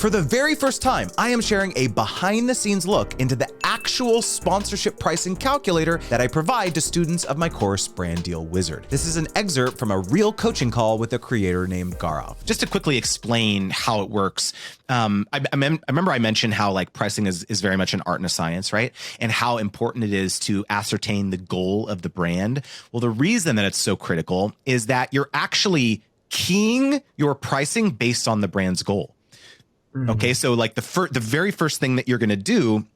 For the very first time, I am sharing a behind-the-scenes look into the actual sponsorship pricing calculator that I provide to students of my course, Brand Deal Wizard. This is an excerpt from a real coaching call with a creator named Gaurav. Just to quickly explain how it works, I remember I mentioned how like pricing is very much an art and a science, right? And how important it is to ascertain the goal of the brand. Well, the reason that it's so critical is that you're actually keying your pricing based on the brand's goal. Okay, so like the very first thing that you're going to do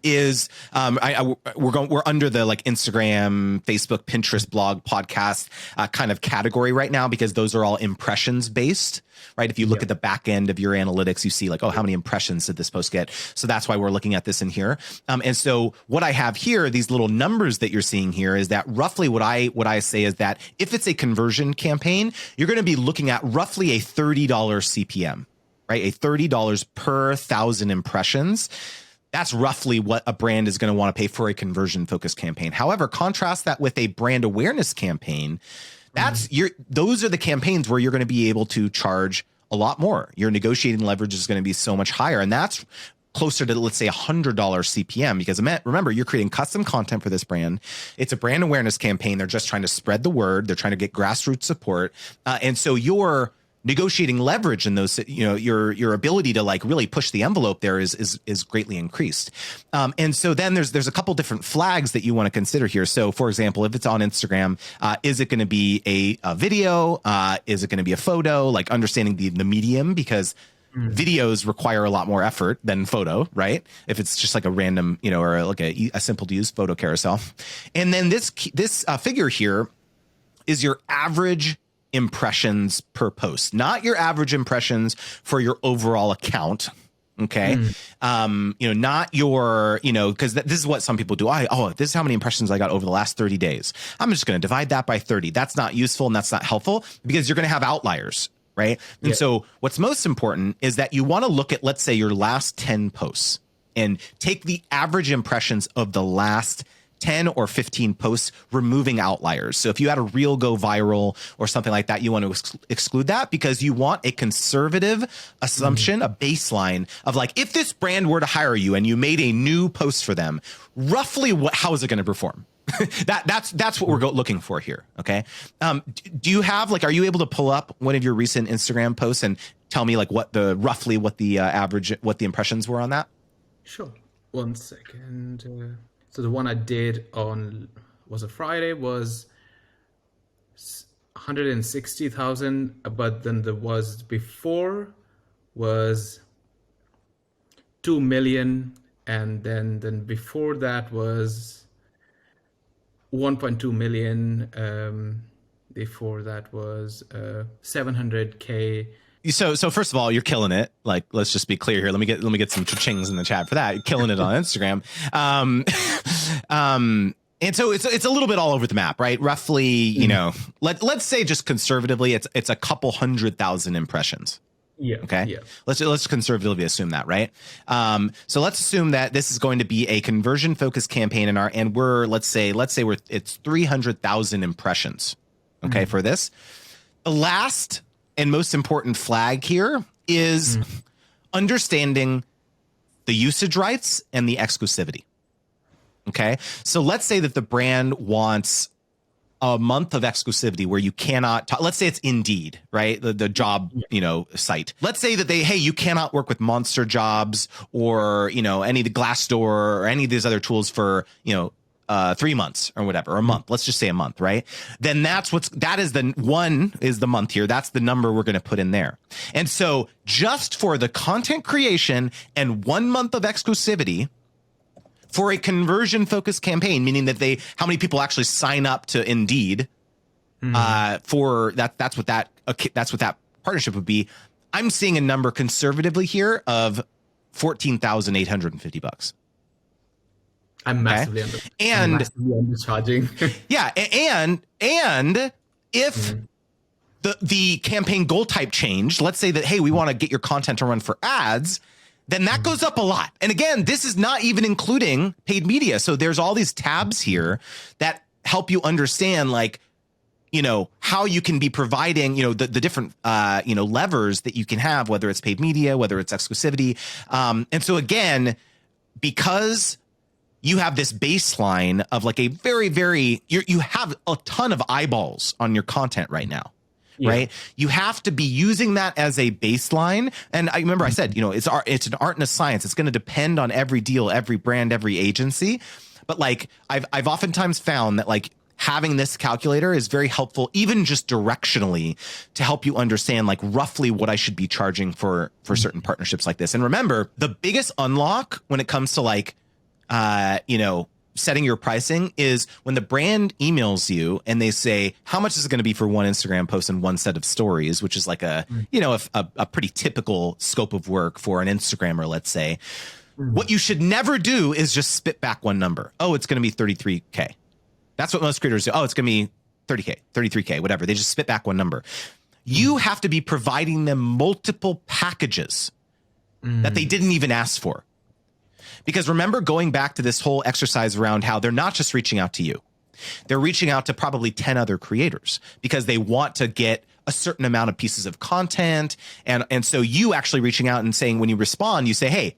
is we're under the like Instagram, Facebook, Pinterest, blog, podcast kind of category right now, because those are all impressions based, right? If you look at the back end of your analytics, you see like, oh, how many impressions did this post get? So that's why we're looking at this in here. And so what I have here, these little numbers that you're seeing here, is that roughly what I say is that if it's a conversion campaign, you're going to be looking at roughly a $30 CPM. Right, a $30 per 1,000 impressions. That's roughly what a brand is going to want to pay for a conversion focused campaign. However, contrast that with a brand awareness campaign. Those are the campaigns where you're going to be able to charge a lot more. Your negotiating leverage is going to be so much higher, and that's closer to, let's say, $100 CPM, because remember, you're creating custom content for this brand. It's a brand awareness campaign. They're just trying to spread the word. They're trying to get grassroots support, and so your negotiating leverage in those, your ability to like really push the envelope there is greatly increased. And so then there's a couple different flags that you want to consider here. So for example, if it's on Instagram, is it going to be a video? Is it going to be a photo? Like understanding the medium, because videos require a lot more effort than photo, right? If it's just like a random, or like a simple to use photo carousel. And then this figure here is your average impressions per post, not your average impressions for your overall account. Okay. Not your, because this is what some people do. This is how many impressions I got over the last 30 days. I'm just going to divide that by 30. That's not useful and that's not helpful, because you're going to have outliers. Right. And so what's most important is that you want to look at, let's say, your last 10 posts and take the average impressions of the last 10 or 15 posts, removing outliers. So if you had a reel go viral or something like that, you want to exclude that, because you want a conservative assumption, a baseline of like, if this brand were to hire you and you made a new post for them, roughly how is it going to perform? That's what we're looking for here. Okay. Do you have are you able to pull up one of your recent Instagram posts and tell me like what the average, what the impressions were on that? Sure. 1 second. So the one I did was a Friday, was 160,000, but then there was before was 2 million, and then before that was 1.2 million. Before that was 700K. So first of all, you're killing it. Like, let's just be clear here. Let me get some cha-chings in the chat for that. You're killing it on Instagram. And so it's a little bit all over the map, right? Roughly, let's say just conservatively, it's a couple 100,000 impressions. Yeah. Okay. Yeah. Let's conservatively assume that, right? So let's assume that this is going to be a conversion focused campaign and let's say it's 300,000 impressions. Okay. For this, the last and most important flag here is understanding the usage rights and the exclusivity. Okay. So let's say that the brand wants a month of exclusivity where you cannot let's say it's Indeed, right? The job, site. Let's say that you cannot work with Monster Jobs or, any of the Glassdoor or any of these other tools for, 3 months or whatever, or a month. Let's just say a month, right? Then that is the month here. That's the number we're going to put in there. And so just for the content creation and 1 month of exclusivity for a conversion focused campaign, meaning that how many people actually sign up to Indeed for that. That's what that partnership would be. I'm seeing a number conservatively here of $14,850. I'm massively undercharging. Yeah, and if the campaign goal type changed, let's say that, hey, we want to get your content to run for ads, then that goes up a lot. And again, this is not even including paid media. So there's all these tabs here that help you understand, like, how you can be providing, the different, levers that you can have, whether it's paid media, whether it's exclusivity. And so again, because you have this baseline of like a very, very, you have a ton of eyeballs on your content right now. Yeah. Right. You have to be using that as a baseline. And I remember I said, it's an art and a science. It's going to depend on every deal, every brand, every agency. But like I've oftentimes found that like having this calculator is very helpful, even just directionally, to help you understand like roughly what I should be charging for certain partnerships like this. And remember, the biggest unlock when it comes to like, setting your pricing is when the brand emails you and they say, how much is it going to be for one Instagram post and one set of stories, which is like a pretty typical scope of work for an Instagrammer, let's say. What you should never do is just spit back one number. Oh, it's going to be 33K. That's what most creators do. Oh, it's going to be 30K, 33K, whatever. They just spit back one number. You have to be providing them multiple packages that they didn't even ask for. Because remember, going back to this whole exercise around how they're not just reaching out to you. They're reaching out to probably 10 other creators because they want to get a certain amount of pieces of content. And so you actually reaching out and saying, when you respond, you say, hey,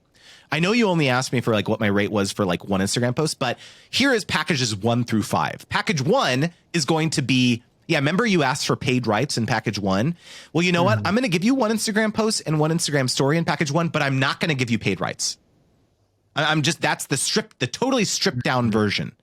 I know you only asked me for like what my rate was for like one Instagram post, but here is packages 1 through 5. Package 1 is going to be, remember you asked for paid rights in package 1? Well, you know what? I'm going to give you one Instagram post and one Instagram story in package 1, but I'm not going to give you paid rights. That's the totally stripped down version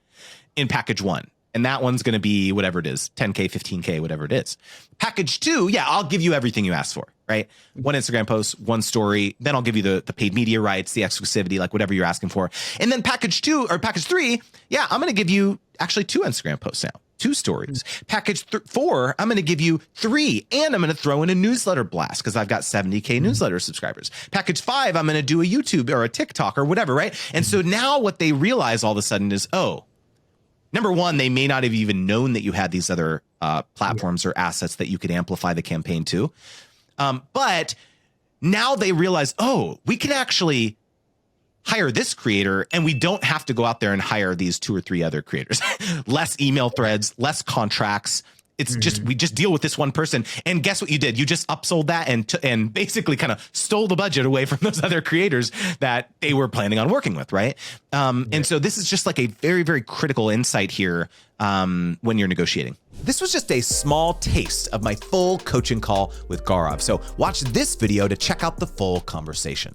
in package 1. And that one's going to be whatever it is, 10K, 15K, whatever it is. Package 2, I'll give you everything you asked for, right? One Instagram post, one story. Then I'll give you the paid media rights, the exclusivity, like whatever you're asking for. And then package 3, I'm going to give you actually 2 Instagram posts now, 2 stories. Package 4, I'm going to give you 3, and I'm going to throw in a newsletter blast because I've got 70K newsletter subscribers. Package 5, I'm going to do a YouTube or a TikTok or whatever, right? And so now what they realize all of a sudden is, number one, they may not have even known that you had these other platforms or assets that you could amplify the campaign to. But now they realize, we can actually hire this creator and we don't have to go out there and hire these 2 or 3 other creators. Less email threads, less contracts. It's just, we just deal with this one person. And guess what you did? You just upsold that and basically kind of stole the budget away from those other creators that they were planning on working with, right? And so this is just like a very, very critical insight here when you're negotiating. This was just a small taste of my full coaching call with Gaurav. So watch this video to check out the full conversation.